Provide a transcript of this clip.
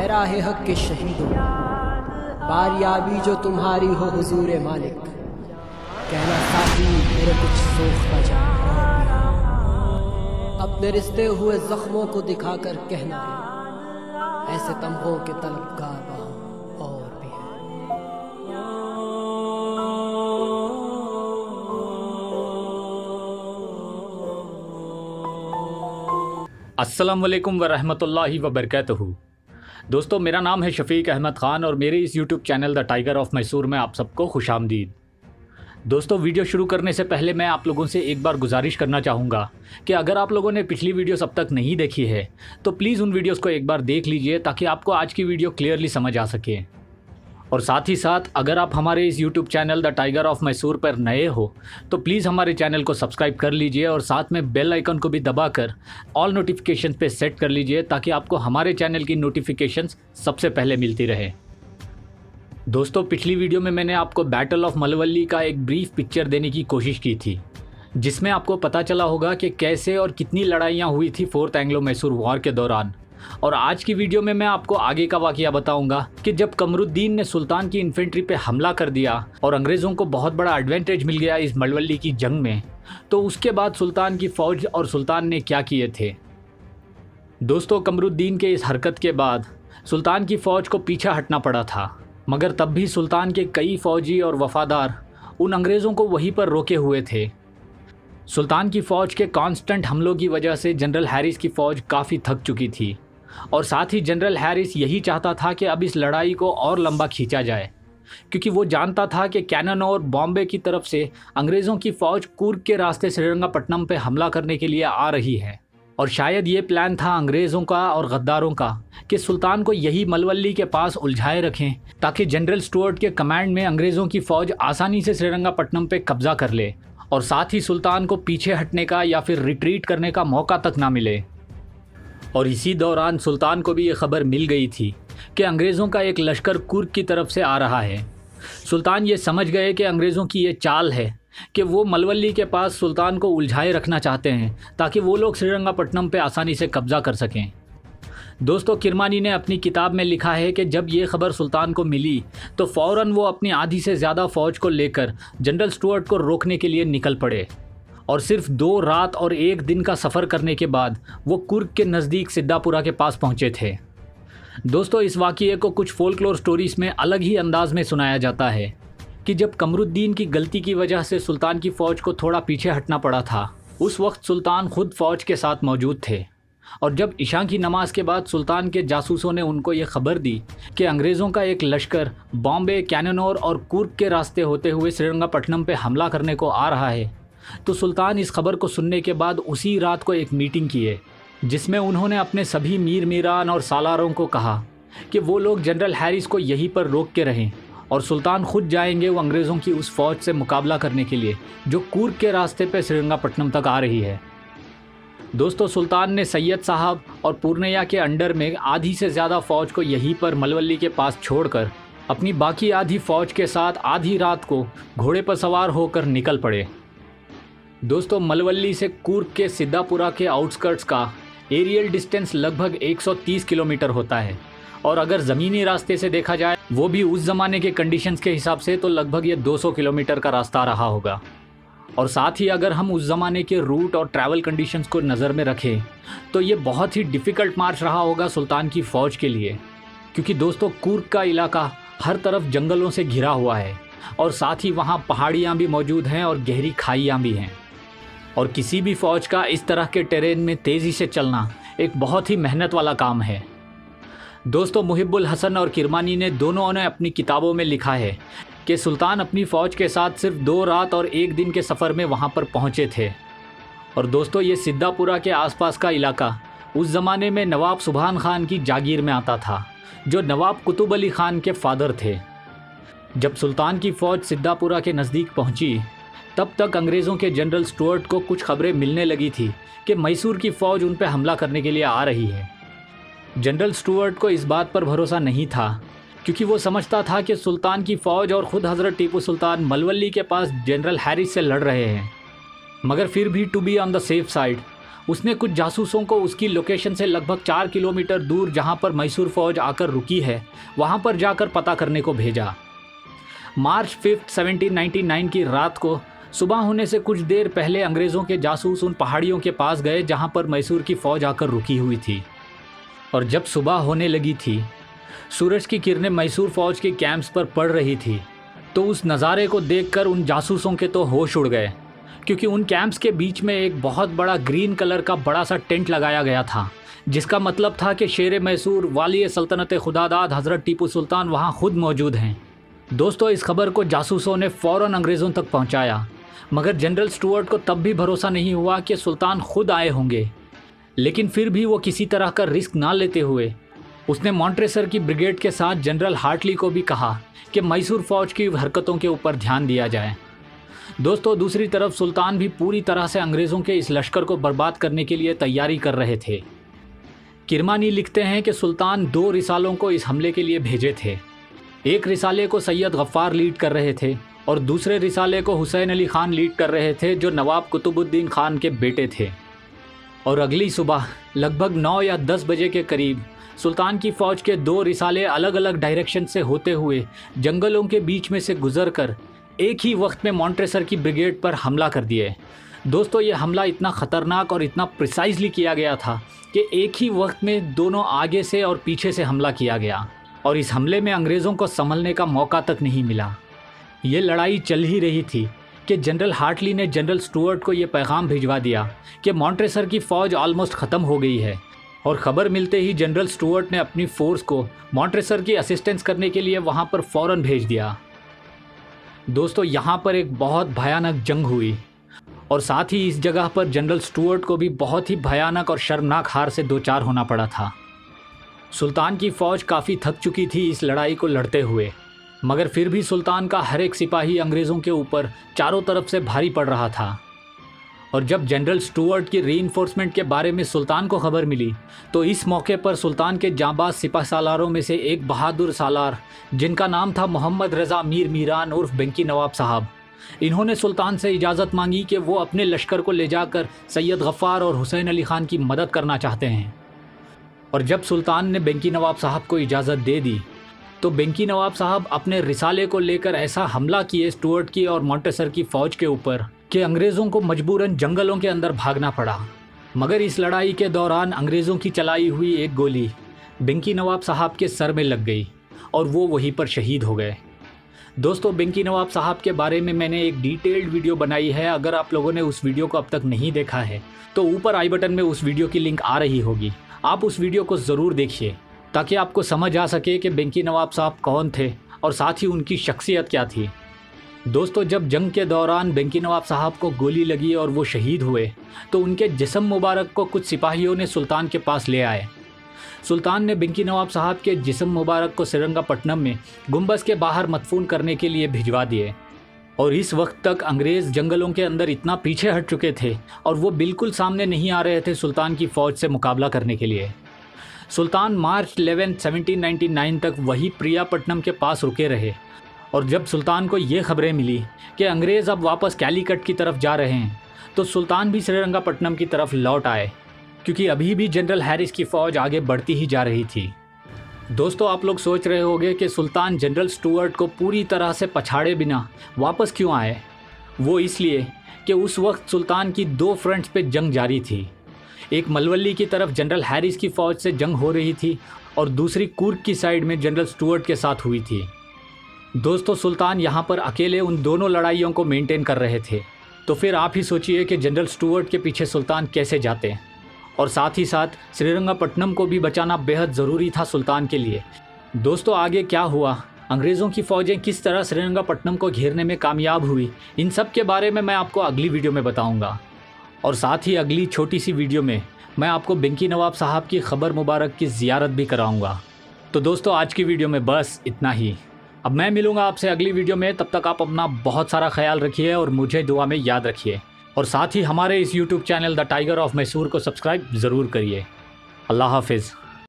है राह हक के शहीदों, बारियाबी जो तुम्हारी हो हुजूर मालिक। कहना साथी मेरे कुछ सोखता जा और भी है। अपने रिश्ते हुए जख्मों को दिखाकर कहना है, ऐसे तमगों के तलबगार वहाँ और भी है। अस्सलाम वालेकुम वरहमतुल्लाहि वबरकातुहू। दोस्तों, मेरा नाम है शफीक अहमद ख़ान और मेरे इस YouTube channel the tiger of Mysore में आप सबको खुशामदीद। दोस्तों, वीडियो शुरू करने से पहले मैं आप लोगों से एक बार गुजारिश करना चाहूँगा कि अगर आप लोगों ने पिछली वीडियोस अब तक नहीं देखी है तो प्लीज़ उन वीडियोस को एक बार देख लीजिए ताकि आपको आज की वीडियो क्लियरली समझ आ सके। और साथ ही साथ अगर आप हमारे इस YouTube channel the tiger of Mysore पर नए हो तो प्लीज़ हमारे चैनल को सब्सक्राइब कर लीजिए और साथ में बेल आइकन को भी दबाकर ऑल नोटिफिकेशन पे सेट कर लीजिए ताकि आपको हमारे चैनल की नोटिफिकेशंस सबसे पहले मिलती रहे। दोस्तों, पिछली वीडियो में मैंने आपको बैटल ऑफ मलवल्ली का एक ब्रीफ पिक्चर देने की कोशिश की थी, जिसमें आपको पता चला होगा कि कैसे और कितनी लड़ाइयाँ हुई थी फोर्थ एंग्लो मैसूर वॉर के दौरान। और आज की वीडियो में मैं आपको आगे का वाकया बताऊंगा कि जब कमरुद्दीन ने सुल्तान की इन्फेंट्री पे हमला कर दिया और अंग्रेज़ों को बहुत बड़ा एडवांटेज मिल गया इस मलवल्ली की जंग में, तो उसके बाद सुल्तान की फ़ौज और सुल्तान ने क्या किए थे। दोस्तों, कमरुद्दीन के इस हरकत के बाद सुल्तान की फ़ौज को पीछे हटना पड़ा था, मगर तब भी सुल्तान के कई फ़ौजी और वफ़ादार उन अंग्रेज़ों को वहीं पर रोके हुए थे। सुल्तान की फ़ौज के कांस्टेंट हमलों की वजह से जनरल हैरिस की फ़ौज काफ़ी थक चुकी थी और साथ ही जनरल हैरिस यही चाहता था कि अब इस लड़ाई को और लंबा खींचा जाए, क्योंकि वो जानता था कि कैनन और बॉम्बे की तरफ से अंग्रेज़ों की फ़ौज कुर्ग के रास्ते श्रीरंगपट्टनम पे हमला करने के लिए आ रही है। और शायद ये प्लान था अंग्रेज़ों का और गद्दारों का कि सुल्तान को यही मलवल्ली के पास उलझाए रखें ताकि जनरल स्टुअर्ट के कमांड में अंग्रेज़ों की फ़ौज आसानी से श्रीरंगपट्टनम पे कब्जा कर ले और साथ ही सुल्तान को पीछे हटने का या फिर रिट्रीट करने का मौका तक ना मिले। और इसी दौरान सुल्तान को भी ये खबर मिल गई थी कि अंग्रेज़ों का एक लश्कर कुर्ग की तरफ से आ रहा है। सुल्तान ये समझ गए कि अंग्रेज़ों की ये चाल है कि वो मलवल्ली के पास सुल्तान को उलझाए रखना चाहते हैं ताकि वो लोग श्रीरंगपट्टनम पे आसानी से कब्ज़ा कर सकें। दोस्तों, किरमानी ने अपनी किताब में लिखा है कि जब ये खबर सुल्तान को मिली तो फ़ौरन वो अपनी आधी से ज़्यादा फ़ौज को लेकर जनरल स्टुअर्ट को रोकने के लिए निकल पड़े और सिर्फ 2 रात और 1 दिन का सफ़र करने के बाद वो कुर्ग के नज़दीक सिद्धापुरा के पास पहुँचे थे। दोस्तों, इस वाक़ये को कुछ फोल्कलोर स्टोरीज़ में अलग ही अंदाज में सुनाया जाता है कि जब कमरुद्दीन की गलती की वजह से सुल्तान की फ़ौज को थोड़ा पीछे हटना पड़ा था, उस वक्त सुल्तान खुद फ़ौज के साथ मौजूद थे। और जब इशा की नमाज के बाद सुल्तान के जासूसों ने उनको ये खबर दी कि अंग्रेज़ों का एक लश्कर बॉम्बे, कैननौर और कुर्ग के रास्ते होते हुए श्रीरंगपट्टनम पे हमला करने को आ रहा है, तो सुल्तान इस खबर को सुनने के बाद उसी रात को एक मीटिंग किए जिसमें उन्होंने अपने सभी मीर मीरान और सालारों को कहा कि वो लोग जनरल हैरिस को यहीं पर रोक के रहें और सुल्तान खुद जाएंगे वो अंग्रेज़ों की उस फ़ौज से मुकाबला करने के लिए जो कुर्ग के रास्ते पे श्रीरंगपट्टनम तक आ रही है। दोस्तों, सुल्तान ने सैयद साहब और पूर्णिया के अंडर में आधी से ज़्यादा फ़ौज को यहीं पर मलवल्ली के पास छोड़कर अपनी बाकी आधी फ़ौज के साथ आधी रात को घोड़े पर सवार होकर निकल पड़े। दोस्तों, मलवल्ली से कुर्ग के सिद्धापुरा के आउटस्कर्ट्स का एरियल डिस्टेंस लगभग 130 किलोमीटर होता है और अगर ज़मीनी रास्ते से देखा जाए वो भी उस ज़माने के कंडीशंस के हिसाब से तो लगभग ये 200 किलोमीटर का रास्ता रहा होगा। और साथ ही अगर हम उस ज़माने के रूट और ट्रैवल कंडीशंस को नज़र में रखें तो ये बहुत ही डिफ़िकल्ट मार्च रहा होगा सुल्तान की फ़ौज के लिए, क्योंकि दोस्तों कुर्ग का इलाका हर तरफ जंगलों से घिरा हुआ है और साथ ही वहाँ पहाड़ियाँ भी मौजूद हैं और गहरी खाइयाँ भी हैं। और किसी भी फ़ौज का इस तरह के टेरेन में तेज़ी से चलना एक बहुत ही मेहनत वाला काम है। दोस्तों, मुहिब्बुल हसन और किरमानी ने दोनों ने अपनी किताबों में लिखा है कि सुल्तान अपनी फ़ौज के साथ सिर्फ 2 रात और 1 दिन के सफ़र में वहाँ पर पहुँचे थे। और दोस्तों, ये सिद्धापुरा के आसपास का इलाका उस ज़माने में नवाब सुभान खान की जागीर में आता था, जो नवाब कुतुब अली खान के फादर थे। जब सुल्तान की फ़ौज सिद्धापुरा के नज़दीक पहुँची तब तक अंग्रेज़ों के जनरल स्टुअर्ट को कुछ खबरें मिलने लगी थी कि मैसूर की फ़ौज उन पर हमला करने के लिए आ रही है। जनरल स्टुअर्ट को इस बात पर भरोसा नहीं था क्योंकि वो समझता था कि सुल्तान की फ़ौज और ख़ुद हज़रत टीपू सुल्तान मलवल्ली के पास जनरल हैरिस से लड़ रहे हैं। मगर फिर भी to be on the safe side उसने कुछ जासूसों को उसकी लोकेशन से लगभग 4 किलोमीटर दूर जहां पर मैसूर फौज आकर रुकी है वहां पर जाकर पता करने को भेजा। मार्च 5, 1799 की रात को सुबह होने से कुछ देर पहले अंग्रेज़ों के जासूस उन पहाड़ियों के पास गए जहां पर मैसूर की फ़ौज आकर रुकी हुई थी। और जब सुबह होने लगी थी, सूरज की किरणें मैसूर फ़ौज के कैंप्स पर पड़ रही थी, तो उस नज़ारे को देखकर उन जासूसों के तो होश उड़ गए, क्योंकि उन कैंप्स के बीच में एक बहुत बड़ा ग्रीन कलर का बड़ा सा टेंट लगाया गया था, जिसका मतलब था कि शेर मैसूर वाली सल्तनत खुदादाद हज़रत टीपू सुल्तान वहाँ खुद मौजूद हैं। दोस्तों, इस खबर को जासूसों ने फ़ौरन अंग्रेज़ों तक पहुँचाया, मगर जनरल स्टुअर्ट को तब भी भरोसा नहीं हुआ कि सुल्तान खुद आए होंगे। लेकिन फिर भी वो किसी तरह का रिस्क ना लेते हुए उसने मॉन्ट्रेसर की ब्रिगेड के साथ जनरल हार्टली को भी कहा कि मैसूर फ़ौज की हरकतों के ऊपर ध्यान दिया जाए। दोस्तों, दूसरी तरफ सुल्तान भी पूरी तरह से अंग्रेज़ों के इस लश्कर को बर्बाद करने के लिए तैयारी कर रहे थे। किरमानी लिखते हैं कि सुल्तान 2 रिसालों को इस हमले के लिए भेजे थे। एक रिसाले को सैयद गफ्फार लीड कर रहे थे और दूसरे रिसाले को हुसैन अली खान लीड कर रहे थे, जो नवाब कुतुबुद्दीन खान के बेटे थे। और अगली सुबह लगभग 9 या 10 बजे के करीब सुल्तान की फ़ौज के 2 रिसाले अलग अलग डायरेक्शन से होते हुए जंगलों के बीच में से गुजरकर एक ही वक्त में मॉन्ट्रेसर की ब्रिगेड पर हमला कर दिए। दोस्तों, ये हमला इतना ख़तरनाक और इतना प्रिसाइजली किया गया था कि एक ही वक्त में दोनों आगे से और पीछे से हमला किया गया, और इस हमले में अंग्रेज़ों को संभलने का मौका तक नहीं मिला। ये लड़ाई चल ही रही थी कि जनरल हार्टली ने जनरल स्टुअर्ट को ये पैगाम भिजवा दिया कि मॉन्ट्रेसर की फ़ौज ऑलमोस्ट ख़त्म हो गई है। और ख़बर मिलते ही जनरल स्टुअर्ट ने अपनी फ़ोर्स को मॉन्ट्रेसर की असिस्टेंस करने के लिए वहाँ पर फ़ौरन भेज दिया। दोस्तों, यहाँ पर एक बहुत भयानक जंग हुई, और साथ ही इस जगह पर जनरल स्टुअर्ट को भी बहुत ही भयानक और शर्मनाक हार से 2-4 होना पड़ा था। सुल्तान की फ़ौज काफ़ी थक चुकी थी इस लड़ाई को लड़ते हुए, मगर फिर भी सुल्तान का हर एक सिपाही अंग्रेज़ों के ऊपर चारों तरफ से भारी पड़ रहा था। और जब जनरल स्टुअर्ट की रीइंफोर्समेंट के बारे में सुल्तान को खबर मिली, तो इस मौके पर सुल्तान के जांबाज सिपह सालारों में से एक बहादुर सालार, जिनका नाम था मोहम्मद रज़ा मीर मीरान उर्फ बेंकी नवाब साहब, इन्होंने सुल्तान से इजाज़त मांगी कि वो अपने लश्कर को ले जाकर सैयद गफ्फार और हुसैन अली खान की मदद करना चाहते हैं। और जब सुल्तान ने बेंकी नवाब साहब को इजाज़त दे दी, तो बेंकी नवाब साहब अपने रिसाले को लेकर ऐसा हमला किए स्टुअर्ट की और मॉन्ट्रेसर की फ़ौज के ऊपर कि अंग्रेज़ों को मजबूरन जंगलों के अंदर भागना पड़ा। मगर इस लड़ाई के दौरान अंग्रेज़ों की चलाई हुई एक गोली बेंकी नवाब साहब के सर में लग गई और वो वहीं पर शहीद हो गए। दोस्तों, बेंकी नवाब साहब के बारे में मैंने एक डिटेल्ड वीडियो बनाई है। अगर आप लोगों ने उस वीडियो को अब तक नहीं देखा है तो ऊपर आई बटन में उस वीडियो की लिंक आ रही होगी, आप उस वीडियो को ज़रूर देखिए, ताकि आपको समझ आ सके कि बेंकी नवाब साहब कौन थे और साथ ही उनकी शख्सियत क्या थी। दोस्तों, जब जंग के दौरान बेंकी नवाब साहब को गोली लगी और वो शहीद हुए, तो उनके जिस्म मुबारक को कुछ सिपाहियों ने सुल्तान के पास ले आए। सुल्तान ने बेंकी नवाब साहब के जिस्म मुबारक को श्रीरंगपट्टनम में गुंबद के बाहर मदफून करने के लिए भिजवा दिए। और इस वक्त तक अंग्रेज़ जंगलों के अंदर इतना पीछे हट चुके थे और वो बिल्कुल सामने नहीं आ रहे थे सुल्तान की फ़ौज से मुकाबला करने के लिए। सुल्तान मार्च 11, 1799 तक वही प्रियापट्टनम के पास रुके रहे। और जब सुल्तान को ये खबरें मिली कि अंग्रेज़ अब वापस कैलीकट की तरफ जा रहे हैं, तो सुल्तान भी श्रीरंगपट्टनम की तरफ लौट आए, क्योंकि अभी भी जनरल हैरिस की फ़ौज आगे बढ़ती ही जा रही थी। दोस्तों, आप लोग सोच रहे होंगे कि सुल्तान जनरल स्टुअर्ट को पूरी तरह से पछाड़े बिना वापस क्यों आए। वो इसलिए कि उस वक्त सुल्तान की 2 फ्रंट्स पे जंग जारी थी। एक मलवली की तरफ जनरल हैरिस की फ़ौज से जंग हो रही थी और दूसरी कुर्क की साइड में जनरल स्टुअर्ट के साथ हुई थी। दोस्तों, सुल्तान यहाँ पर अकेले उन दोनों लड़ाइयों को मेंटेन कर रहे थे। तो फिर आप ही सोचिए कि जनरल स्टुअर्ट के पीछे सुल्तान कैसे जाते। और साथ ही साथ श्रीरंगपट्टनम को भी बचाना बेहद ज़रूरी था सुल्तान के लिए। दोस्तों, आगे क्या हुआ, अंग्रेज़ों की फ़ौजें किस तरह श्रीरंगपट्टनम को घेरने में कामयाब हुई, इन सब के बारे में मैं आपको अगली वीडियो में बताऊंगा। और साथ ही अगली छोटी सी वीडियो में मैं आपको बेंकी नवाब साहब की ख़बर मुबारक की ज़ियारत भी कराऊंगा। तो दोस्तों, आज की वीडियो में बस इतना ही। अब मैं मिलूँगा आपसे अगली वीडियो में। तब तक आप अपना बहुत सारा ख्याल रखिए और मुझे दुआ में याद रखिए। और साथ ही हमारे इस YouTube channel the tiger of Mysore को सब्सक्राइब ज़रूर करिए। अल्लाह हाफिज़।